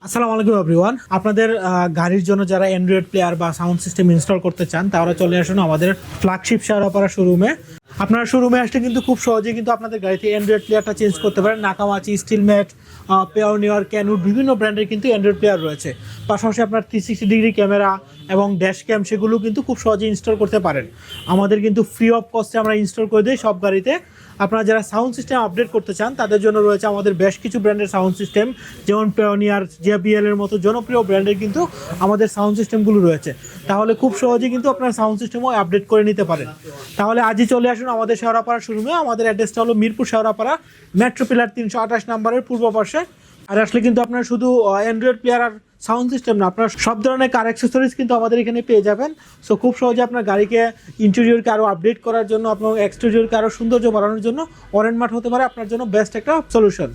আসসালামু আলাইকুম এভরিওয়ান। আপনাদের গাড়ির জন্য যারা অ্যান্ড্রয়েড প্লেয়ার বা সাউন্ড সিস্টেম ইনস্টল করতে চান তারা চলে আসুন আমাদের ফ্ল্যাগশিপ শেয়ারপাড়া শোরুমে। আপনারা শোরুমে আসলে কিন্তু খুব সহজেই কিন্তু আপনাদের গাড়িতে অ্যান্ড্রয়েড প্লেয়ারটা চেঞ্জ করতে পারেন। নাকামাচি, স্টিলম্যাট, পেওনিয়ার, ক্যানুট বিভিন্ন ব্র্যান্ডের কিন্তু অ্যান্ড্রয়েড প্লেয়ার রয়েছে। পাশাপাশি আপনার 360 ডিগ্রি ক্যামেরা এবং ড্যাশ ক্যাম সেগুলো কিন্তু খুব সহজেই ইনস্টল করতে পারেন। আমাদের কিন্তু ফ্রি অফ কস্টে আমরা ইনস্টল করে দিই সব গাড়িতে। আপনারা যারা সাউন্ড সিস্টেম আপডেট করতে চান তাদের জন্য রয়েছে আমাদের বেশ কিছু ব্র্যান্ডের সাউন্ড সিস্টেম, যেমন পেওনিয়ার, জেবিএল এর মতো জনপ্রিয় ব্র্যান্ডের কিন্তু আমাদের সাউন্ড সিস্টেমগুলো রয়েছে। তাহলে খুব সহজেই কিন্তু আপনার সাউন্ড সিস্টেমও আপডেট করে নিতে পারেন। তাহলে আজই চলে আসুন আমাদের শেওড়াপাড়া শোরুমে। আমাদের অ্যাড্রেসটা হলো মিরপুর শেওড়াপাড়া, মেট্রো পিলার 328 নম্বরের পূর্ব পাশে। আর আসলে কিন্তু আপনার শুধু অ্যান্ড্রয়েড প্লেয়ার আর সাউন্ড সিস্টেম না, আপনার সব ধরনের কার অ্যাক্সেসরিজ কিন্তু আমাদের এখানে পেয়ে যাবেন। সো খুব সহজে আপনার গাড়িকে ইন্টেরিয়রকে আরও আপডেট করার জন্য, আপনার এক্সটেরিয়রকে আরও সৌন্দর্য বাড়ানোর জন্য অরেঞ্জ মার্ট হতে পারে আপনার জন্য বেস্ট একটা সলিউশন।